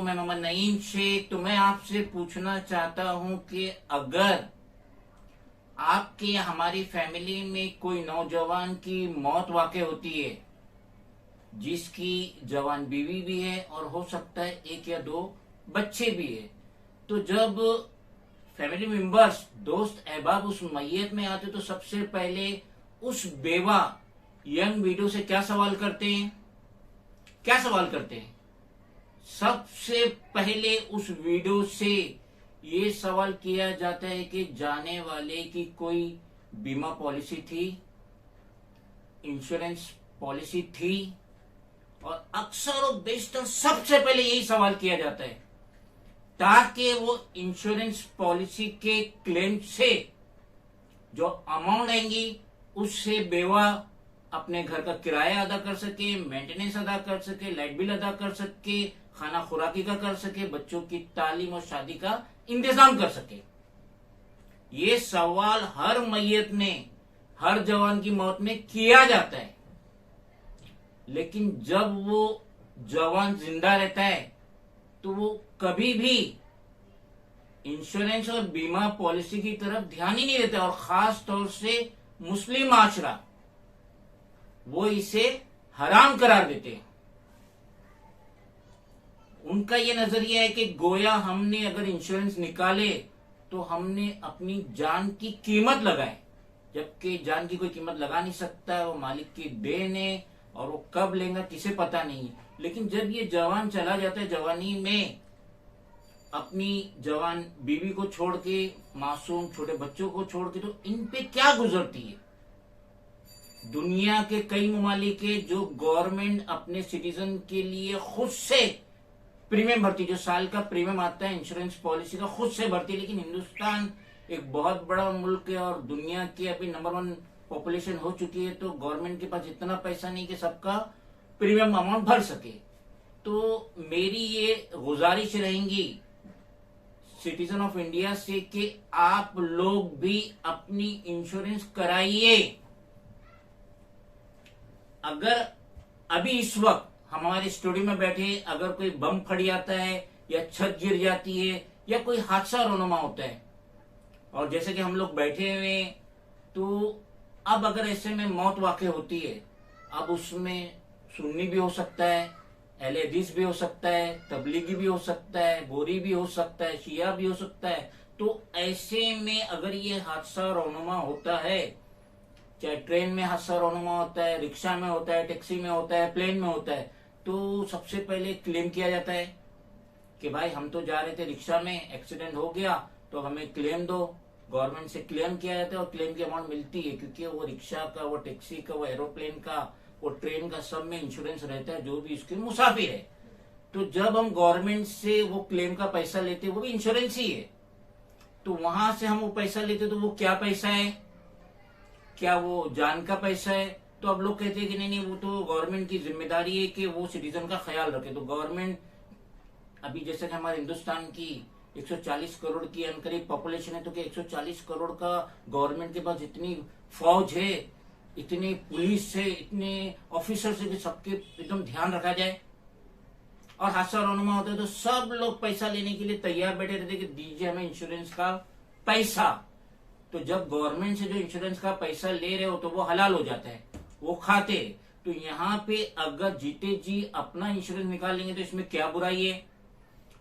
मैं मोहम्मद नईम शेख। तो मैं आपसे पूछना चाहता हूं कि अगर आपके या हमारी फैमिली में कोई नौजवान की मौत वाकई होती है, जिसकी जवान बीवी भी है और हो सकता है एक या दो बच्चे भी है, तो जब फैमिली मेंबर्स, दोस्त अहबाब उस मैयत में आते तो सबसे पहले उस बेवा यंग विडो से क्या सवाल करते हैं? क्या सवाल करते हैं? सबसे पहले उस विडो से ये सवाल किया जाता है कि जाने वाले की कोई बीमा पॉलिसी थी, इंश्योरेंस पॉलिसी थी, और अक्सर और बेशतर सबसे पहले यही सवाल किया जाता है, ताकि वो इंश्योरेंस पॉलिसी के क्लेम से जो अमाउंट आएंगी उससे बेवा अपने घर का किराया अदा कर सके, मेंटेनेंस अदा कर सके, लाइट बिल अदा कर सके, खाना खुराकी का कर सके, बच्चों की तालीम और शादी का इंतजाम कर सके। ये सवाल हर मैयत में, हर जवान की मौत में किया जाता है। लेकिन जब वो जवान जिंदा रहता है तो वो कभी भी इंश्योरेंस और बीमा पॉलिसी की तरफ ध्यान ही नहीं देता, और खास तौर से मुस्लिम माशरा वो इसे हराम करार देते हैं। उनका ये नजरिया है कि गोया हमने अगर इंश्योरेंस निकाले तो हमने अपनी जान की कीमत लगाए, जबकि जान की कोई कीमत लगा नहीं सकता, वो मालिक की देन है और वो कब लेगा किसे पता नहीं है। लेकिन जब ये जवान चला जाता है, जवानी में अपनी जवान बीवी को छोड़ के, मासूम छोटे बच्चों को छोड़ के, तो इन पे क्या गुजरती है? दुनिया के कई ममालिक है जो गवर्नमेंट अपने सिटीजन के लिए खुद से प्रीमियम भरती, जो साल का प्रीमियम आता है इंश्योरेंस पॉलिसी का, खुद से भरती है। लेकिन हिंदुस्तान एक बहुत बड़ा मुल्क है और दुनिया की अभी नंबर 1 पॉपुलेशन हो चुकी है, तो गवर्नमेंट के पास इतना पैसा नहीं कि सबका प्रीमियम अमाउंट भर सके। तो मेरी ये गुजारिश रहेंगी सिटीजन ऑफ इंडिया से कि आप लोग भी अपनी इंश्योरेंस कराइए। अगर अभी इस वक्त हमारे स्टूडियो में बैठे अगर कोई बम फट जाता है या छत गिर जाती है या कोई हादसा रोनुमा होता है, और जैसे कि हम लोग बैठे हुए, तो अब अगर ऐसे में मौत वाकई होती है, अब उसमें सुन्नी भी हो सकता है, अहले हदीस भी हो सकता है, तबलीगी भी हो सकता है, गोरी भी हो सकता है, शिया भी हो सकता है। तो ऐसे में अगर ये हादसा रोनुमा होता है, चाहे ट्रेन में हादसा रोनुमा होता है, रिक्शा में होता है, टैक्सी में होता है, प्लेन में होता है, तो सबसे पहले क्लेम किया जाता है कि भाई हम तो जा रहे थे रिक्शा में, एक्सीडेंट हो गया तो हमें क्लेम दो। गवर्नमेंट से क्लेम किया जाता है और क्लेम की अमाउंट मिलती है, क्योंकि वो रिक्शा का, वो टैक्सी का, वो एरोप्लेन का, वो ट्रेन का, सब में इंश्योरेंस रहता है, जो भी इसके मुसाफिर है। तो जब हम गवर्नमेंट से वो क्लेम का पैसा लेते हैं, वो भी इंश्योरेंस ही है, तो वहां से हम वो पैसा लेते, तो वो क्या पैसा है? क्या वो जान का पैसा है? तो अब लोग कहते हैं कि नहीं, वो तो गवर्नमेंट की जिम्मेदारी है कि वो सिटीजन का ख्याल रखे। तो गवर्नमेंट, अभी जैसे कि हमारे हिंदुस्तान की 140 करोड़ की अनकरीब पॉपुलेशन है, तो क्या 140 करोड़ का गवर्नमेंट के पास इतनी फौज है, इतनी पुलिस है, इतने ऑफिसर्स है कि सबके एकदम ध्यान रखा जाए? और हादसा रोनुमा होता है तो सब लोग पैसा लेने के लिए तैयार बैठे रहते कि दीजिए हमें इंश्योरेंस का पैसा। तो जब गवर्नमेंट से जो इंश्योरेंस का पैसा ले रहे हो तो वो हलाल हो जाता है, वो खाते। तो यहाँ पे अगर जीते जी अपना इंश्योरेंस निकाल लेंगे तो इसमें क्या बुराई है?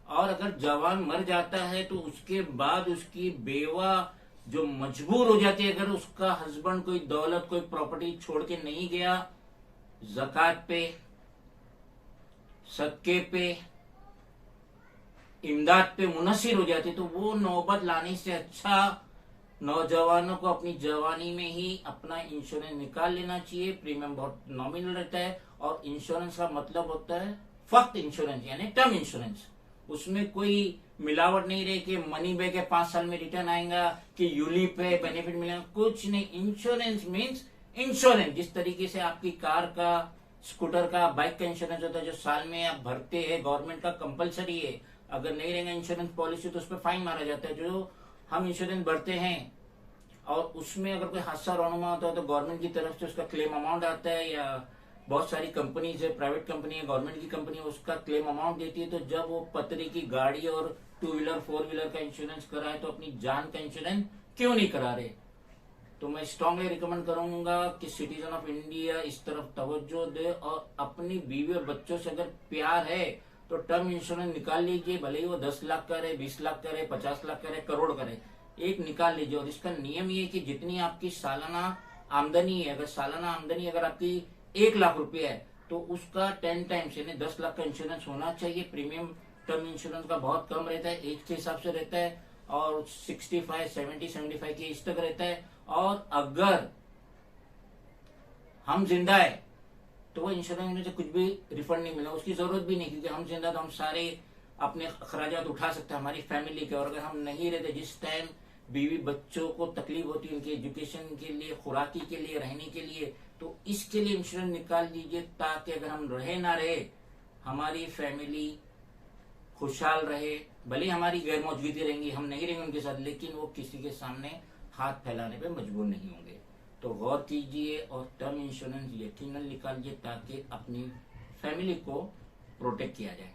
और अगर जवान मर जाता है तो उसके बाद उसकी बेवा जो मजबूर हो जाती है, अगर उसका हस्बैंड कोई दौलत, कोई प्रॉपर्टी छोड़ के नहीं गया, ज़कात पे, सदके पे, इमदाद पे मुनसिर हो जाती, तो वो नौबत लाने से अच्छा नौजवानों को अपनी जवानी में ही अपना इंश्योरेंस निकाल लेना चाहिए। प्रीमियम बहुत नॉमिनल रहता है, और इंश्योरेंस का मतलब होता है फक्त इंश्योरेंस, यानी टर्म इंश्योरेंस। उसमें कोई मिलावट नहीं रही कि मनी बैक के 5 साल में रिटर्न आएगा, कि यूली पे बेनिफिट मिलेगा, कुछ नहीं। Insurance means insurance. जिस तरीके से आपकी कार का, स्कूटर का, बाइक का इंश्योरेंस होता है, जो साल में आप भरते हैं, गवर्नमेंट का कंपलसरी है, अगर नहीं रहेगा इंश्योरेंस पॉलिसी तो उस पर फाइन मारा जाता है। जो हम इंश्योरेंस भरते हैं और उसमें अगर कोई हादसा रोनुमा होता है तो गवर्नमेंट की तरफ से उसका क्लेम अमाउंट आता है, या बहुत सारी कंपनीज है, प्राइवेट कंपनी है, गवर्नमेंट की कंपनी है, उसका क्लेम अमाउंट देती है। तो जब वो पतरी की गाड़ी और 2 व्हीलर 4 व्हीलर का इंश्योरेंस कराए तो अपनी जान का इंश्योरेंस क्यों नहीं करा रहे। तो मैं स्ट्रांगली रिकमेंड करूंगा कि सिटीजन ऑफ इंडिया इस तरफ तवज्जो दे और अपनी बीवी और बच्चों से अगर प्यार है तो टर्म इंश्योरेंस निकाल लीजिए, भले ही वो 10 लाख का रहे, 20 लाख का रहे, 50 लाख का रहे, करोड़ का रहे, एक निकाल लीजिए। और इसका नियम ये है कि जितनी आपकी सालाना आमदनी है, अगर सालाना आमदनी अगर आपकी 1 लाख रुपया है तो उसका 10 टाइम्स यानी 10 लाख का इंश्योरेंस होना चाहिए। प्रीमियम टर्म इंश्योरेंस का बहुत कम रहता है, एज के हिसाब से रहता है और 65, 70, 75 की एज तक रहता है। और अगर हम जिंदा है तो वो इंश्योरेंस में से कुछ भी रिफंड नहीं मिला, उसकी जरूरत भी नहीं, क्योंकि हम जिंदा तो हम सारे अपने खर्चात उठा सकते हैं हमारी फैमिली के। और अगर हम नहीं रहते, जिस टाइम बीवी बच्चों को तकलीफ होती है उनके एजुकेशन के लिए, खुराकी के लिए, रहने के लिए, तो इसके लिए इंश्योरेंस निकाल लीजिए, ताकि अगर हम रहे ना रहे हमारी फैमिली खुशहाल रहे। भले ही हमारी गैर मौजूदगी रहेंगी, हम नहीं रहेंगे उनके साथ, लेकिन वो किसी के सामने हाथ फैलाने पे मजबूर नहीं होंगे। तो गौर कीजिए और टर्म इंश्योरेंस यकीनन निकालिए ताकि अपनी फैमिली को प्रोटेक्ट किया जाए।